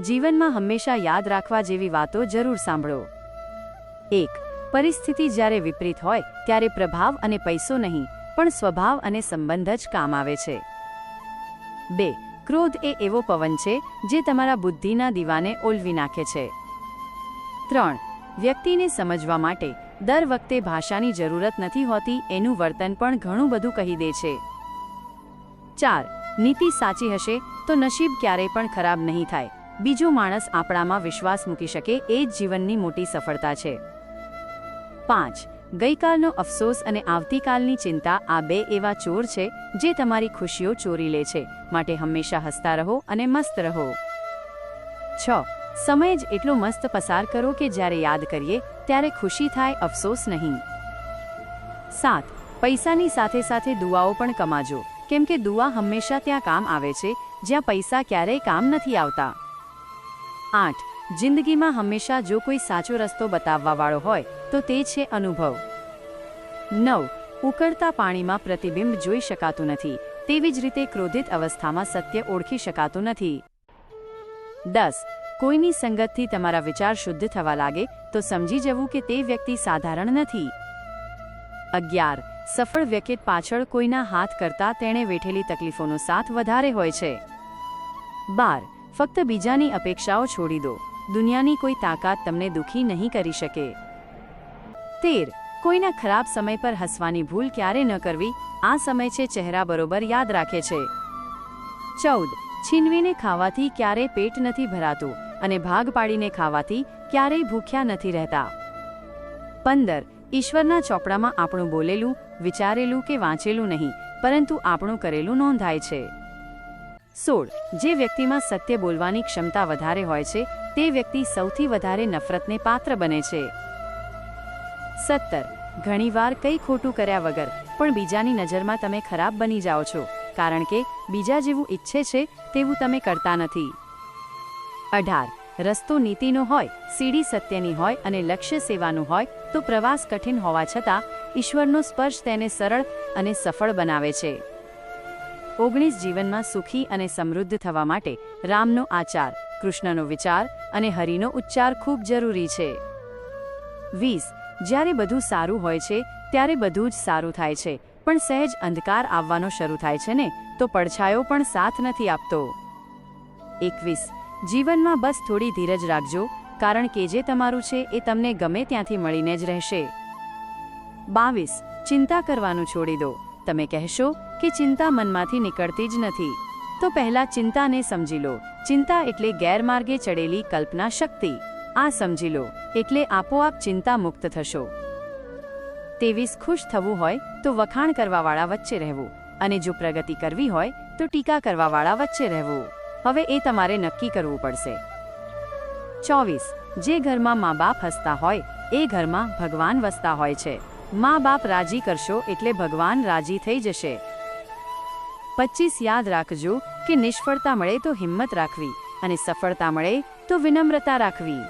જીવનમાં હંમેશા યાદ રાખવા જેવી વાતો જરૂર સાંભળો. 1. પરિસ્થિતિ જ્યારે વિપરીત હોય ત્યારે પ્રભાવ અને પૈસો નહીં, પણ સ્વભાવ અને સંબંધ જ કામ આવે છે. 2. ક્રોધ એ એવો પવન છે જે તમારા બુદ્ધિના દીવાને ઓલવી નાખે છે. 3. વ્યક્તિને સમજવા માટે દર વખતે ભાષાની જરૂરત નથી હોતી, એનું વર્તન પણ ઘણું બધું કહી દે છે. 4. નીતિ સાચી હશે તો નસીબ ક્યારેય પણ ખરાબ નહીં થાય. બીજો માણસ આપણામાં વિશ્વાસ મૂકી શકે એ જ જીવનની મોટી સફળતા છે. 5. ગઈકાલનો અફસોસ અને આવતીકાલની ચિંતા આ બે એવા ચોર છે જે તમારી ખુશીઓ ચોરી લે છે, માટે હંમેશા હસતા રહો અને મસ્ત રહો. 6. સમય જ એટલો મસ્ત પસાર કરો કે જ્યારે યાદ કરીએ ત્યારે ખુશી થાય, અફસોસ નહીં. 7. પૈસાની સાથે સાથે દુઆઓ પણ કમાજો, કેમ કે દુઆ હંમેશા ત્યાં કામ આવે છે જ્યાં પૈસા ક્યારેય કામ નથી આવતા. 8. જિંદગીમાં હંમેશા જો કોઈ સાચો રસ્તો બતાવવાવાળો હોય તો તે છે અનુભવ. 9. ઉકળતા પાણીમાં પ્રતિબિંબ જોઈ શકાતું નથી, તેવી જ રીતે ક્રોધિત અવસ્થામાં સત્ય ઓળખી શકાતું નથી. 10. કોઈની સંગતથી તમારા વિચાર શુદ્ધ થવા લાગે તો સમજી જવું કે તે વ્યક્તિ સાધારણ નથી. 11. સફળ વ્યક્તિ પાછળ કોઈના હાથ કરતાં તેણે વેઠેલી તકલીફોનો સાથ વધારે હોય છે. 12. ફક્ત બીજાની અપેક્ષાઓ છોડી દો, દુનિયાની કોઈ તાકાત તમને દુઃખી નહીં કરી શકે. 13. કોઈના ખરાબ સમય પર હસવાની ભૂલ ક્યારે ન કરવી, આ સમય છે ચહેરા બરોબર યાદ રાખે છે. 14. છીનવીને ખાવાથી ક્યારેય પેટ નથી ભરાતું અને ભાગ પાડીને ખાવાથી ક્યારેય ભૂખ્યા નથી રહેતા. 15. ઈશ્વરના ચોપડામાં આપણું બોલેલું, વિચારેલું કે વાંચેલું નહીં, પરંતુ આપણું કરેલું નોંધાય છે. 16. જે વ્યક્તિમાં સત્ય બોલવાની ક્ષમતા વધારે હોય છે તે વ્યક્તિ સૌથી વધારે નફરતને પાત્ર બને છે. 17. ઘણીવાર કંઈ ખોટું કર્યા વગર પણ બીજાની નજરમાં તમે ખરાબ બની જાઓ છો, કારણ કે બીજા જેવું ઈચ્છે છે તેવું તમે કરતા નથી. 18. રસ્તો નીતિનો હોય, સીડી સત્યની હોય અને લક્ષ્ય સેવાનું હોય તો પ્રવાસ કઠિન હોવા છતાં ઈશ્વરનો સ્પર્શ તેને સરળ અને સફળ બનાવે છે. 19. જીવનમાં સુખી અને સમૃદ્ધ થવા માટે રામનો આચાર, કૃષ્ણનો વિચાર અને હરિનો ઉચ્ચાર ખૂબ જરૂરી છે. 20. જ્યારે બધું સારું હોય છે ત્યારે બધું જ સારું થાય છે, પણ સહેજ અંધકાર આવવાનો શરૂ થાય છે ને તો પડછાયો પણ સાથ નથી આપતો. 21. જીવનમાં બસ થોડી ધીરજ રાખજો, કારણ કે જે તમારું છે એ તમને ગમે ત્યાંથી મળીને જ રહેશે. 22. ચિંતા કરવાનું છોડી દો. તમે કહેશો કે ચિંતા મનમાંથી નીકળતી જ નથી, તો પહેલા ચિંતાને સમજી લો. ચિંતા એટલે ગેરમાર્ગે ચડેલી કલ્પના શક્તિ. આ સમજી લો એટલે આપોઆપ ચિંતા મુક્ત થશો. 23. ખુશ થવું હોય તો વખાણ કરવાવાળા વચ્ચે રહેવું, અને જો પ્રગતિ કરવી હોય તો ટીકા કરવાવાળા વચ્ચે રહેવું. હવે એ તમારે નક્કી કરવું પડશે. 24. જે ઘરમાં મા બાપ હસતા હોય એ ઘરમાં ભગવાન વસતા હોય છે. મા બાપ રાજી કરશો એટલે ભગવાન રાજી થઈ જશે. 25. યાદ રાખજો કે નિષ્ફળતા મળે તો હિંમત રાખવી અને સફળતા મળે તો વિનમ્રતા રાખવી.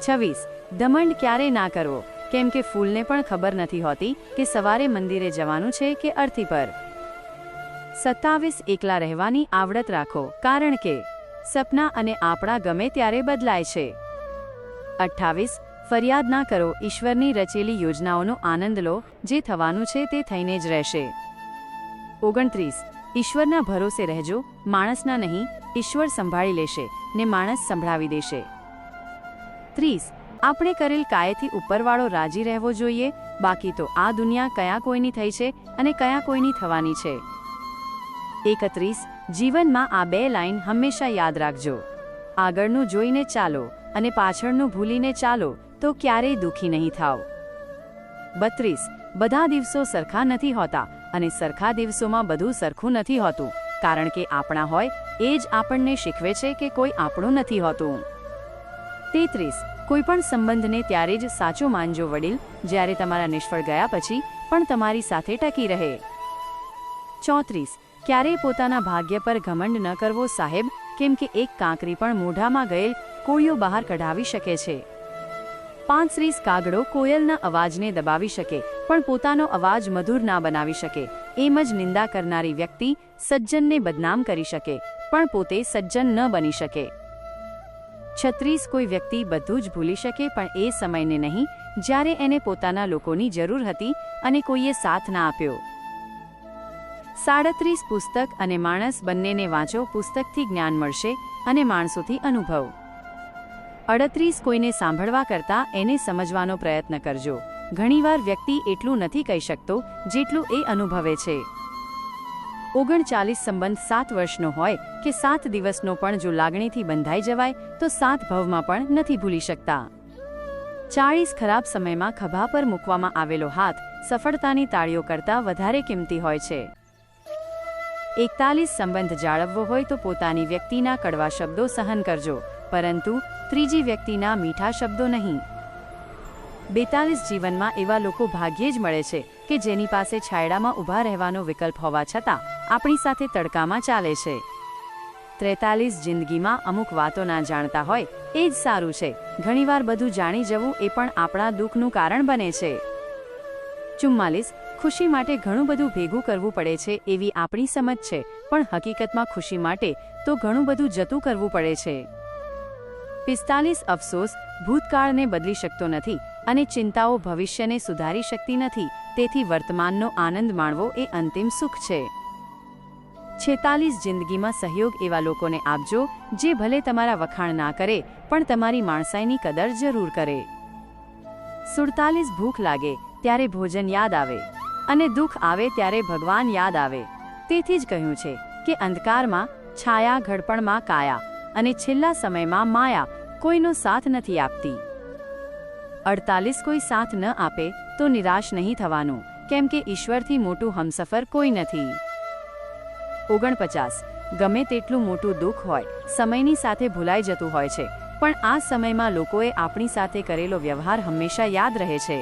26. ઘમંડ ક્યારે ના કરવો, કેમ કે ફૂલને પણ ખબર નથી હોતી કે સવારે મંદિરે જવાનું છે કે અર્થી પર. 27. એકલા રહેવાની આવડત રાખો, કારણ કે સપના અને આપણા ગમે ત્યારે બદલાય છે. 28. ફરિયાદ ના કરો, ઈશ્વરની રચેલી યોજનાઓનો આનંદ લો, જે થવાનું છે તે થઈને જ રહેશે. 29. ઈશ્વરના ભરોસે રહેજો, માણસના નહીં. ઈશ્વર સંભાળી લેશે ને માણસ સંભળાવી દેશે. 30. આપણે કરેલ કાયથી ઉપરવાળો રાજી રહેવો જોઈએ, બાકી તો આ દુનિયા કયા કોઈની થઈ છે અને કયા કોઈની થવાની છે. 31. જીવનમાં આ બે લાઈન હંમેશા યાદ રાખજો. આગળનું જોઈને ચાલો અને પાછળનું ભૂલીને ચાલો તો ક્યારેય દુઃખી નહીં થાવ. 32. બધા દિવસો સરખા નથી હોતા અને સરખા દિવસોમાં બધું સરખું નથી હોતું, કારણ કે આપણા હોય એ જ આપણને શીખવે છે કે કોઈ આપણું નથી હોતું. 33. કોઈ પણ સંબંધને ત્યારે જ સાચો માનજો વડીલ, જ્યારે તમારા નિષ્ફળ ગયા પછી પણ તમારી સાથે ટકી રહે. 34. ક્યારેય પોતાના ભાગ્ય પર ઘમંડ ન કરવો સાહેબ, કેમ કે એક કાંકરી પણ મોઢામાં ગયેલ કોળિયો બહાર કઢાવી શકે છે. 35. કાગડો કોયલના અવાજને દબાવી શકે પણ પોતાનો અવાજ મધુર ના બનાવી શકે, એમ જ નિંદા કરનારી વ્યક્તિ સજ્જનને બદનામ કરી શકે પણ પોતે સજ્જન ન બની શકે. 36 કોઈ વ્યક્તિ બધું જ ભૂલી શકે પણ એ સમયને નહીં જ્યારે એને પોતાના લોકોની જરૂર હતી અને કોઈએ સાથ ના આપ્યો. 37 પુસ્તક અને માણસ બંનેને વાંચો. પુસ્તકથી જ્ઞાન મળશે અને માણસોથી અનુભવ. 38 કોઈને સાંભળવા કરતાં એને સમજવાનો પ્રયત્ન કરજો. ઘણીવાર વ્યક્તિ એટલું નથી કહી શકતો જેટલું એ અનુભવે છે. 39 સંબંધ 7 વર્ષનો હોય કે 7 દિવસનો પણ જો લાગણીથી બંધાઈ જવાય તો 7 ભવમાં પણ નથી ભૂલી શકતા. 40 ખરાબ સમયમાં ખભા પર મૂકવામાં આવેલો હાથ સફળતાની તાળીઓ કરતાં વધારે કિંમતી હોય છે. 41 સંબંધ જાળવવો હોય તો પોતાની વ્યક્તિના કડવા શબ્દો સહન કરજો, પરંતુ ત્રીજી વ્યક્તિના મીઠા શબ્દો નહીં. 42 જીવનમાં એવા લોકો ભાગ્યે જ મળે છે કે જેની પાસે છાયડામાં ઊભા રહેવાનો વિકલ્પ હોવા છતાં આપણી સાથે તડકામાં ચાલે છે. 43 જિંદગીમાં અમુક વાતો ના જાણતા હોય એ જ સારું છે. ઘણીવાર બધું જાણી જવું એ પણ આપણા દુઃખનું કારણ બને છે. 44 ખુશી માટે ઘણું બધું ભેગું કરવું પડે છે એવી આપણી સમજ છે, પણ હકીકતમાં ખુશી માટે તો ઘણું બધું જતું કરવું પડે છે. 45 અફસોસ ભૂતકાળને બદલી શકતો નથી અને ચિંતાઓ ભવિષ્યને સુધારી શકતી નથી, તેથી વર્તમાનનો આનંદ માણવો એ અંતિમ સુખ છે. 46 જિંદગીમાં સહયોગ એવા લોકોને આપજો જે ભલે તમારા વખાણ ના કરે પણ તમારી માણસાઈની કદર જરૂર કરે. 47 ભૂખ લાગે ત્યારે ભોજન યાદ આવે અને દુઃખ આવે ત્યારે ભગવાન યાદ આવે. તેથી જ કહ્યું છે કે અંધકારમાં છાયા, ઘડપણમાં કાયા અને છેલ્લા સમયમાં માયા કોઈનો સાથ નથી આપતી. 48 કોઈ સાથ ન આપે તો નિરાશ નહીં થવાનું, કેમ કે ઈશ્વરથી મોટું હમસફર કોઈ નથી. 49 ગમે તેટલું મોટું દુઃખ હોય સમયની સાથે ભૂલાઈ જતું હોય છે, પણ આ સમયમાં લોકોએ આપણી સાથે કરેલો વ્યવહાર હંમેશા યાદ રહે છે.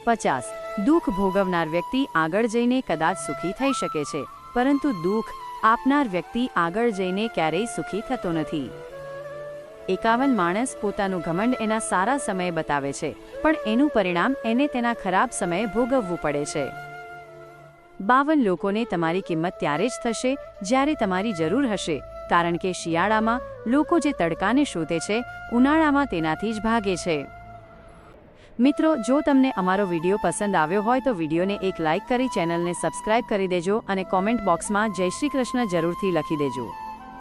50 દુઃખ ભોગવનાર વ્યક્તિ આગળ જઈને કદાચ સુખી થઈ શકે છે, પરંતુ દુઃખ આપનાર વ્યક્તિ આગળ જઈને ક્યારેય સુખી થતો નથી. 51 માણસ પોતાનું ઘમંડ એના સારા સમયે બતાવે છે, પણ એનું પરિણામ એને તેના ખરાબ સમયે ભોગવવું પડે છે. 52 લોકોને તમારી કિંમત ત્યારે જ થશે જ્યારે તમારી જરૂર હશે, કારણ કે શિયાળામાં લોકો જે તડકાને શોધે છે, ઉનાળામાં તેનાથી જ ભાગે છે. મિત્રો, જો તમને અમારો વિડીયો પસંદ આવ્યો હોય તો વિડીયોને એક લાઇક કરી ચેનલને સબસ્ક્રાઇબ કરી દેજો અને કોમેન્ટ બોક્સમાં જય શ્રી કૃષ્ણ જરૂરથી લખી દેજો.